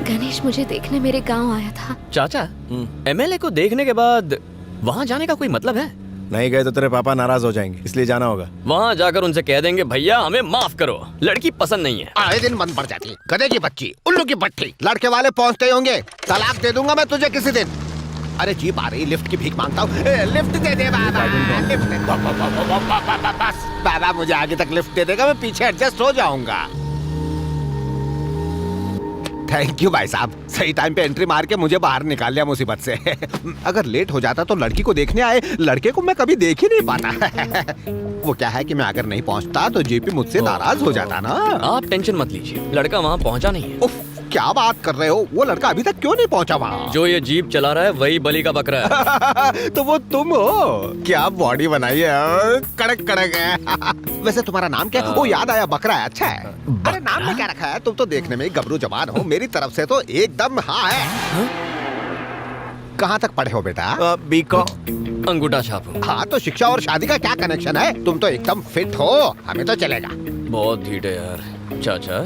गणेश मुझे देखने मेरे गांव आया था। चाचा, एमएलए को देखने के बाद वहाँ जाने का कोई मतलब है? नहीं गए तो तेरे पापा नाराज हो जाएंगे, इसलिए जाना होगा। वहाँ जाकर उनसे कह देंगे भैया हमें माफ करो, लड़की पसंद नहीं है। आए दिन मन पड़ जाती, गधे की बच्ची, उल्लू की पट्टी, लड़के वाले पहुँचते ही होंगे। तलाक दे दूंगा मैं तुझे किसी दिन। अरे जीप आ रही, लिफ्ट की भीख मांगता हूँ। लिफ्ट दे दे बाबा, लिफ्ट। बस बाबा मुझे आगे तक लिफ्ट दे देगा, मैं पीछे एडजस्ट हो जाऊंगा। थैंक यू भाई साहब, सही टाइम पे एंट्री मार के मुझे बाहर निकाल लिया मुसीबत से। अगर लेट हो जाता तो लड़की को देखने आए लड़के को मैं कभी देख ही नहीं पाता। वो क्या है कि मैं अगर नहीं पहुंचता तो जीपी मुझसे नाराज हो जाता ना। आप टेंशन मत लीजिए, लड़का वहाँ पहुँचा नहीं है। उफ, क्या बात कर रहे हो? वो लड़का अभी तक क्यों नहीं पहुंचा वहाँ? जो ये जीप चला रहा है वही बलि का बकरा है। तो वो तुम हो? क्या बॉडी बनाई है, कड़क कड़क है। वैसे तुम्हारा नाम क्या है? वो याद आया, बकरा है। अच्छा है। अरे नाम में क्या रखा है? तुम तो देखने में गबरू जवान हो, मेरी तरफ से तो एकदम हाँ है। कहाँ तक पढ़े हो बेटा? बीकॉम। अंगूठा छापू। हाँ तो शिक्षा और शादी का क्या कनेक्शन है? तुम तो एकदम फिट हो, हमें तो चलेगा। बहुत ढीठ है यार। चाचा,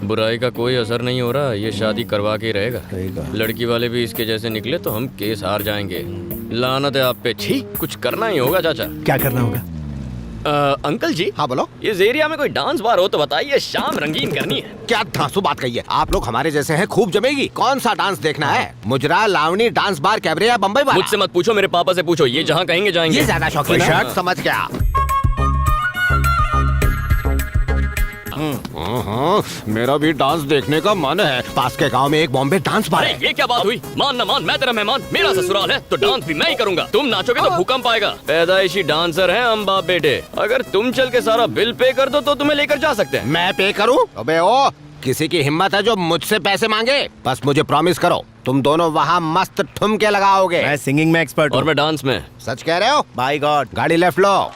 बुराई का कोई असर नहीं हो रहा, ये शादी करवा के रहेगा। लड़की वाले भी इसके जैसे निकले तो हम केस हार जाएंगे। लानत है आप पे। छी, कुछ करना ही होगा चाचा। क्या करना होगा? अंकल जी। हाँ बोलो। इस एरिया में कोई डांस बार हो तो बताइए, शाम रंगीन करनी है। क्या धांसू बात कही है? आप लोग हमारे जैसे हैं, खूब जमेगी। कौन सा डांस देखना है? मुजरा, लावणी, डांस बार, कैबरे या बम्बई वाला? मुझसे मत पूछो, मेरे पापा से पूछो, ये जहाँ कहेंगे जाएंगे। ये ज्यादा शौकीन है। समझ गया। मेरा भी डांस देखने का मन है। पास के गांव में एक बॉम्बे डांस बार है। ये क्या बात हुई? मान न मान, मैं तेरा मेहमान, मेरा ससुराल है तो डांस भी मैं ही करूंगा। तुम नाचोगे तो भूकंप आएगा। पैदाइशी डांसर हैं हम बाप बेटे। अगर तुम चल के सारा बिल पे कर दो तो तुम्हें लेकर जा सकते हैं। मैं पे करूं? अबे ओ, किसी की हिम्मत है जो मुझसे पैसे मांगे? बस मुझे प्रॉमिस करो, तुम दोनों वहाँ मस्त ठुमके लगाओगे। मैं सिंगिंग में एक्सपर्ट और मैं डांस में। सच कह रहे हो? By God. गाड़ी लेफ्ट लो।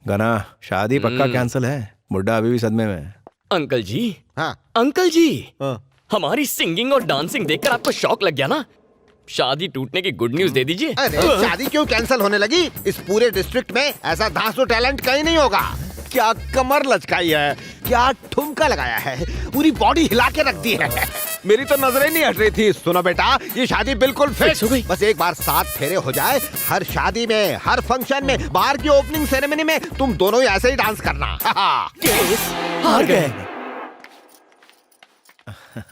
गाना शादी पक्का कैंसिल है, बुड्ढा अभी भी सदमे में है। अंकल जी। हाँ। अंकल जी, हाँ। हमारी सिंगिंग और डांसिंग देखकर आपको शौक लग गया ना? शादी टूटने की गुड न्यूज दे दीजिए। अरे शादी क्यों कैंसिल होने लगी? इस पूरे डिस्ट्रिक्ट में ऐसा धांसू टैलेंट कहीं नहीं होगा। क्या कमर लचकाई है, क्या ठुमका लगाया है, पूरी बॉडी हिला के रख दी है। मेरी तो नजरें नहीं हट रही थी। सुनो बेटा, ये शादी बिल्कुल फिक्स हो गई। बस एक बार 7 फेरे हो जाए, हर शादी में, हर फंक्शन में, बाहर की ओपनिंग सेरेमनी में तुम दोनों ही ऐसे ही डांस करना। हार गए।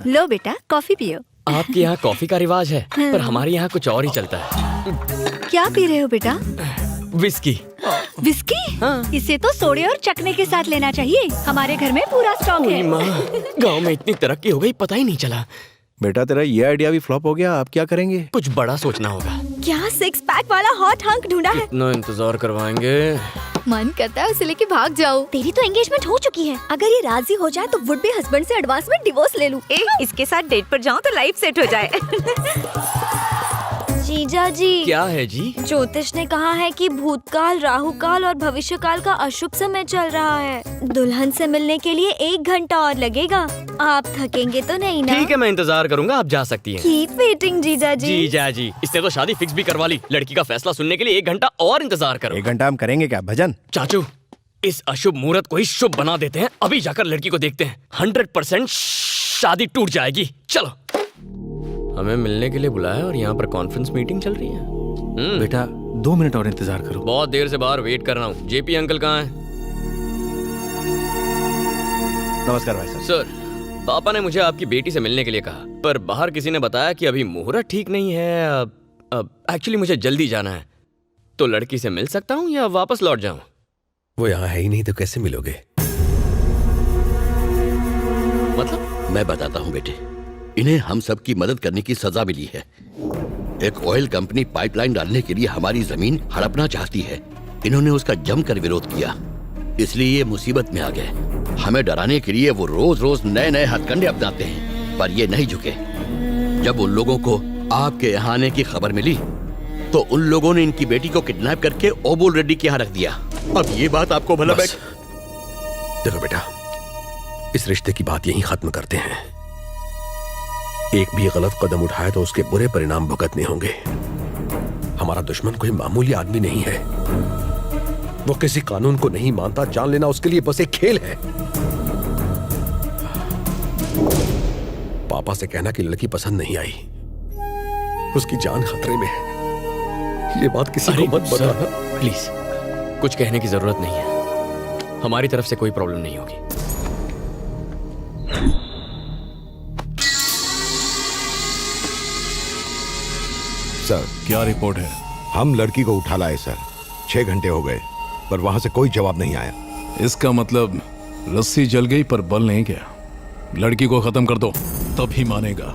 लो बेटा, कॉफी पियो। आपके यहाँ कॉफी का रिवाज है, पर हमारे यहाँ कुछ और ही चलता है। क्या पी रहे हो बेटा? विस्की। विस्की? हाँ। इसे तो सोडे और चखने के साथ लेना चाहिए। हमारे घर में पूरा स्टॉक है। माँ, गाँव में इतनी तरक्की हो गई, पता ही नहीं चला। बेटा तेरा ये आइडिया भी फ्लॉप हो गया, आप क्या करेंगे? कुछ बड़ा सोचना होगा। क्या 6 पैक वाला हॉट हंक ढूंढा है? इतना इंतजार करवाएंगे। मन करता है उसे लेके भाग जाओ। तेरी तो एंगेजमेंट हो चुकी है। अगर ये राजी हो जाए तो वुड बी हस्बैंड से एडवांस में डिवोर्स ले लूं। इसके साथ डेट पर जाऊं तो लाइफ सेट हो जाए। जीजा जी, क्या है जी? ज्योतिष ने कहा है कि भूतकाल, राहुकाल और भविष्यकाल का अशुभ समय चल रहा है। दुल्हन से मिलने के लिए 1 घंटा और लगेगा। आप थकेंगे तो नहीं ना? ठीक है, मैं इंतजार करूंगा, आप जा सकती हैं। कीप वेटिंग जीजा जी। जीजा जी, इसने तो शादी फिक्स भी करवा ली। लड़की का फैसला सुनने के लिए 1 घंटा और इंतजार करो। 1 घंटा हम करेंगे क्या भजन? चाचू, इस अशुभ मुहूर्त को ही शुभ बना देते हैं। अभी जाकर लड़की को देखते हैं। 100% शादी टूट जाएगी। चलो। हमें मिलने के लिए बुलाया और यहाँ पर कॉन्फ्रेंस मीटिंग चल रही है। बेटा 2 मिनट और इंतजार करो। बहुत देर से बाहर वेट कर रहा हूँ। जेपी अंकल कहाँ हैं? नमस्कार भाई साहब। सर, पापा ने मुझे आपकी बेटी से मिलने के लिए कहा, पर बाहर किसी ने बताया कि अभी मुहूर्त ठीक नहीं है। अब एक्चुअली मुझे जल्दी जाना है, तो लड़की से मिल सकता हूँ या वापस लौट जाऊं? वो यहाँ है ही नहीं तो कैसे मिलोगे? मतलब? मैं बताता हूँ बेटे, इन्हें हम सब की मदद करने की सजा मिली है। एक ऑयल कंपनी पाइपलाइन डालने के लिए हमारी जमीन हड़पना चाहती है। इन्होंने उसका जमकर विरोध किया, इसलिए ये मुसीबत में आ गए। हमें डराने के लिए वो रोज रोज नए नए हथकंडे अपनाते हैं, पर ये नहीं झुके। जब उन लोगों को आपके यहाँ आने की खबर मिली तो उन लोगों ने इनकी बेटी को किडनैप करके ओबुल रेड्डी के यहाँ रख दिया। अब ये बात आपको भला बस। देखो बेटा, इस रिश्ते की बात यहीं खत्म करते हैं। एक भी गलत कदम उठाए तो उसके बुरे परिणाम भुगतने होंगे। हमारा दुश्मन कोई मामूली आदमी नहीं है। वो किसी कानून को नहीं मानता। जान लेना उसके लिए बस एक खेल है। पापा से कहना कि लड़की पसंद नहीं आई, उसकी जान खतरे में है। ये बात किसी को मत बताना प्लीज। कुछ कहने की जरूरत नहीं है, हमारी तरफ से कोई प्रॉब्लम नहीं होगी। सर, क्या रिपोर्ट है? हम लड़की को उठा लाए सर। 6 घंटे हो गए पर वहां से कोई जवाब नहीं आया। इसका मतलब रस्सी जल गई पर बल नहीं गया। लड़की को खत्म कर दो, तब ही मानेगा।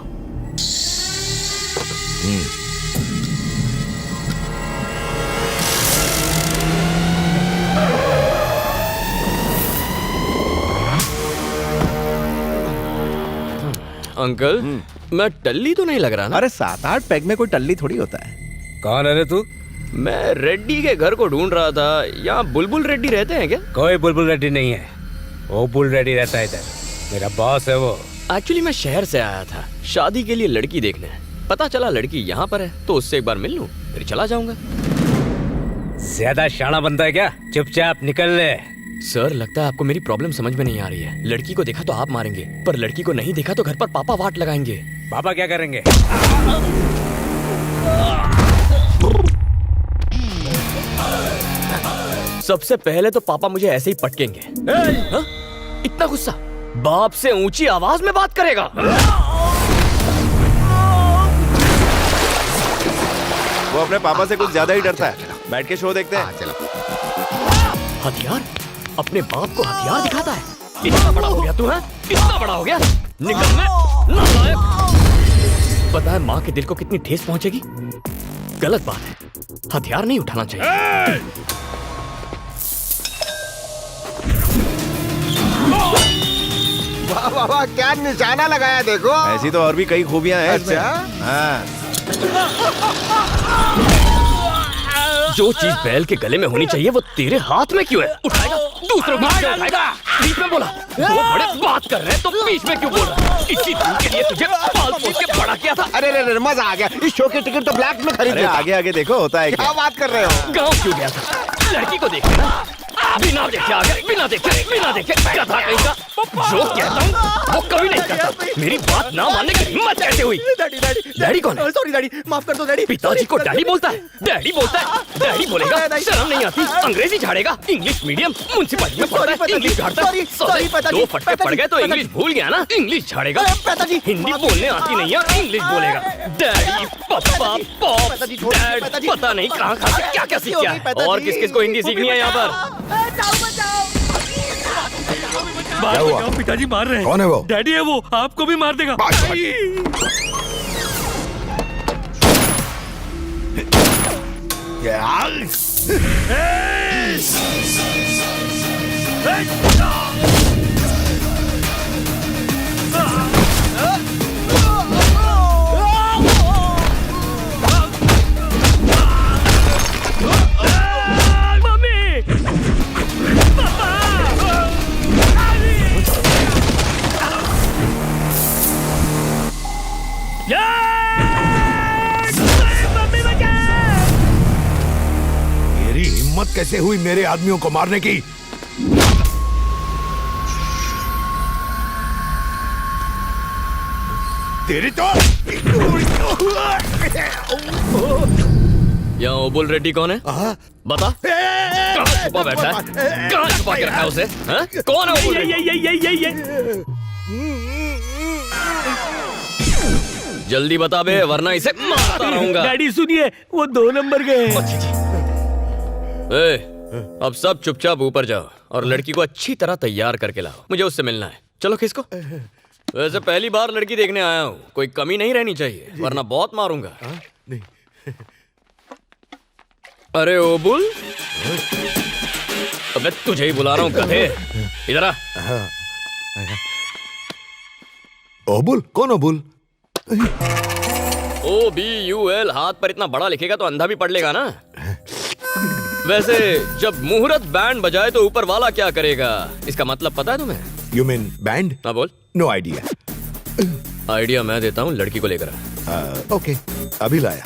अंकल, मैं टल्ली तो नहीं लग रहा ना? अरे 7-8 पैग में कोई टल्ली थोड़ी होता है। कौन है रे तू? मैं रेड्डी के घर को ढूंढ रहा था। यहाँ बुलबुल रेड्डी रहते हैं क्या? कोई बुलबुल रेड्डी नहीं है, ओबुल रेड्डी रहता है इधर। मेरा बॉस है वो। एक्चुअली मैं शहर से आया था शादी के लिए लड़की देखने। पता चला लड़की यहाँ पर है तो उससे एक बार मिल लूं, फिर चला जाऊंगा। ज्यादा शाना बनता है क्या? चुपचाप निकल ले। सर, लगता है आपको मेरी प्रॉब्लम समझ में नहीं आ रही है। लड़की को देखा तो आप मारेंगे, पर लड़की को नहीं देखा तो घर पर पापा वाट लगाएंगे। पापा क्या करेंगे? सबसे पहले तो पापा मुझे ऐसे ही पटकेंगे। हाँ? इतना गुस्सा? बाप से ऊंची आवाज में बात करेगा? वो अपने पापा से कुछ ज्यादा ही डरता है। बैठ के शो देखते हैं। चलो। हथियार? अपने बाप को हथियार दिखाता है? इतना बड़ा हो गया तू है? इतना बड़ा हो गया? निकल मैं नालायक। पता है माँ के दिल को कितनी ठेस पहुंचेगी? गलत बात है, हथियार नहीं उठाना चाहिए। वाह वाह वाह, क्या निशाना लगाया देखो। ऐसी तो और भी कई खूबियां हैं इसमें। अच्छा? हाँ। जो चीज बैल के गले में होनी चाहिए वो तेरे हाथ में क्यों है? उठाएगा, दूसरों को क्यों उठाएगा? बीच में बोला। दो बड़े बात कर रहे हैं तो बीच में क्यों बोल रहा? इसी दिन के लिए तुझे पाल पोस के बड़ा किया था। अरे रे, मजा आ गया। इस शो की टिकट तो ब्लैक में खरीद अरे लिया। आगे आगे देखो होता है क्या बात कर रहे हो? गाँव क्यों गया था? लड़की को देखने ना? बिना देखे आ गया, बिना देखे गधा कहीं का। जो कहता हूँ वो कभी नहीं करता। मेरी बात ना मानने की हिम्मत कैसे हुई? डैडी कौन है? सॉरी डैडी, माफ कर दो डैडी। पिताजी को डैडी बोलता है? डैडी बोलता है? डैडी बोलेगा? शर्म नहीं आती? अंग्रेजी झाड़ेगा? इंग्लिश मीडियम म्युनिसिपैलिटी में पढ़ता है, इंग्लिश झाड़ता है। दो फटके पड़ गए तो इंग्लिश भूल गया ना? इंग्लिश झाड़ेगा। हिंदी बोलने आती नहीं है, इंग्लिश बोलेगा। डैडी, पापा, पॉप, डैड, पता नहीं कहाँ से क्या क्या सीख गया है। और किस किस को हिंदी सीखनी है यहाँ पर? बाहर हो जाओ, पिताजी मार रहे हैं। कौन है वो? डैडी है वो, आपको भी मार देगा। मेरी हिम्मत कैसे हुई मेरे आदमियों को मारने की? तेरी तो यहाँ ओबुल रेड्डी कौन है? बता। कहाँ छुपा बैठा है? कहाँ छुपा के रखा है उसे? हाँ? कौन है ओबुल रेड्डी? जल्दी बता बे, वरना इसे मारता रहूंगा। डैडी सुनिए, वो 2 नंबर गए हैं। अब सब चुपचाप ऊपर जाओ और लड़की को अच्छी तरह तैयार करके लाओ, मुझे उससे मिलना है। चलो खिसको। वैसे पहली बार लड़की देखने आया हूँ, कोई कमी नहीं रहनी चाहिए वरना बहुत मारूंगा। नहीं। अरे ओबुल, अबे तुझे ही बुला रहा हूँ गधे, इधर आ। ओबुल? कौन ओबुल? OBUL हाथ पर इतना बड़ा लिखेगा तो अंधा भी पढ़ लेगा ना। वैसे जब मुहूर्त बैंड बजाए तो ऊपर वाला क्या करेगा, इसका मतलब पता है तुम्हें? You mean band? हाँ बोल। No idea. आइडिया मैं देता हूँ, लड़की को लेकर आ। ओके, अभी लाया।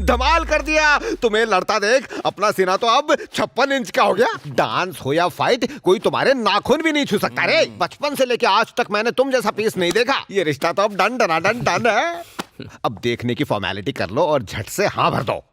धमाल कर दिया। तुम्हें लड़ता देख अपना सीना तो अब 56 इंच का हो गया। डांस हो या फाइट, कोई तुम्हारे नाखून भी नहीं छू सकता रे। बचपन से लेके आज तक मैंने तुम जैसा पीस नहीं देखा। ये रिश्ता तो अब डन डना डन डन है। अब देखने की फॉर्मेलिटी कर लो और झट से हाँ भर दो।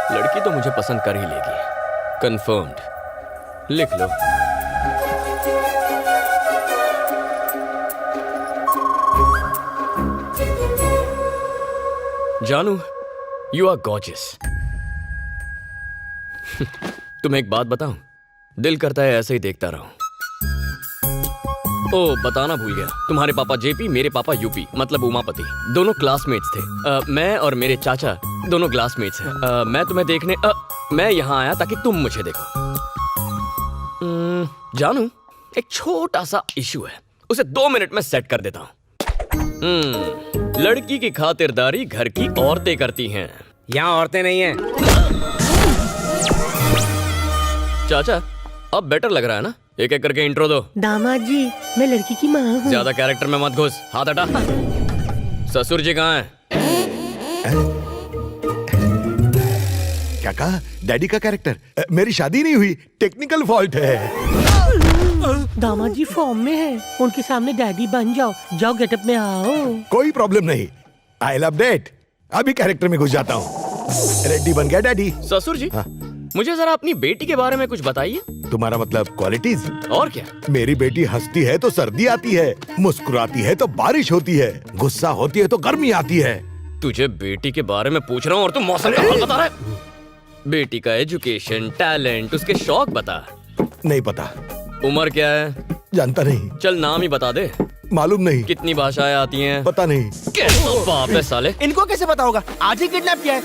लड़की तो मुझे पसंद कर ही लेगी, कंफर्म्ड। लिख लो। जानू, यू आर गॉर्जियस। तुम्हें एक बात बताऊं, दिल करता है ऐसे ही देखता रहूं। ओ, बताना भूल गया, तुम्हारे पापा जेपी, मेरे पापा यूपी, मतलब उमापति, दोनों क्लासमेट्स थे। मैं और मेरे चाचा दोनों क्लासमेट्स हैं। मैं तुम्हें देखने मैं यहाँ आया ताकि तुम मुझे देखो। जानू, एक छोटा सा इशू है, उसे 2 मिनट में सेट कर देता हूँ। लड़की की खातिरदारी घर की औरतें करती हैं। यहाँ औरतें नहीं हैं। चाचा, अब बेटर लग रहा है ना? एक एक करके इंट्रो दो। दामाद जी, मैं लड़की की माँ हूँ। ज्यादा कैरेक्टर में मत घुस, हाथ हटा। ससुर जी कहाँ हैं? क्या कहा? डैडी का कैरेक्टर? मेरी शादी नहीं हुई, टेक्निकल फॉल्ट है। दामाद जी फॉर्म में है, उनके सामने डैडी बन जाओ। जाओ गेटअप में आओ। कोई प्रॉब्लम नहीं, आई लव डेट। अभी कैरेक्टर में घुस जाता हूँ। रेडी बन गया डैडी। ससुर जी, हाँ? मुझे जरा अपनी बेटी के बारे में कुछ बताइए। तुम्हारा मतलब क्वालिटीज? और क्या? मेरी बेटी हंसती है तो सर्दी आती है, मुस्कुराती है तो बारिश होती है, गुस्सा होती है तो गर्मी आती है। तुझे बेटी के बारे में पूछ रहा हूँ और तुम मौसम का हाल बता रहा है। बेटी का एजुकेशन, टैलेंट, उसके शौक बता। नहीं पता। उम्र क्या है? जानता नहीं। चल नाम ही बता दे। मालूम नहीं। कितनी भाषाएं आती हैं? पता नहीं। कैसा बाप है साले। इनको कैसे पता होगा? आज ही किडनैप किया है।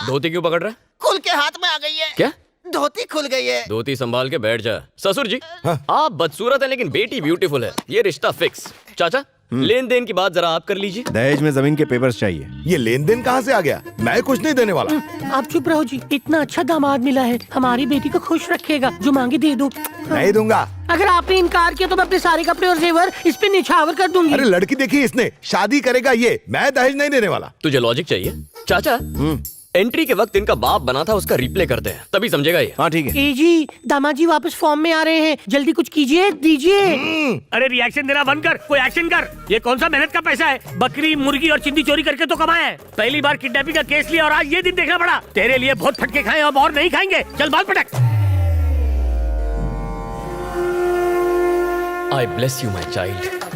धोती क्यों पकड़ रहा है? खुल के हाथ में आ गई है। क्या? धोती खुल गई है। धोती संभाल के बैठ जा। ससुर जी, हाँ? आप बदसूरत हैं लेकिन बेटी ब्यूटीफुल है, ये रिश्ता फिक्स। चाचा, लेन देन की बात जरा आप कर लीजिए। दहेज में जमीन के पेपर्स चाहिए। ये लेन देन कहाँ से आ गया? मैं कुछ नहीं देने वाला। आप चुप रहो जी, इतना अच्छा दामाद मिला है, हमारी बेटी को खुश रखेगा, जो मांगे दे दो। नहीं दूंगा। अगर आपने इनकार किया तो मैं अपने सारे कपड़े और जेवर इस पे निछावर कर दूंगी। अरे लड़की देखी इसने, शादी करेगा ये, मैं दहेज नहीं देने वाला। तुझे लॉजिक चाहिए? चाचा, एंट्री के वक्त इनका बाप बना था, उसका रिप्ले करते हैं, तभी समझेगा ये। हाँ ठीक है। ए जी, दामाद जी वापस फॉर्म में आ रहे हैं, जल्दी कुछ कीजिए, दीजिए। अरे रिएक्शन देना बंद कर, कोई एक्शन कर। ये कौन सा मेहनत का पैसा है? बकरी, मुर्गी और चिंदी चोरी करके तो कमाया है। पहली बार किडनैपिंग का केस लिया और आज ये दिन देखना पड़ा। तेरे लिए बहुत फटके खाए, अब और नहीं खाएंगे। चल बाल पटक। I bless you, my child.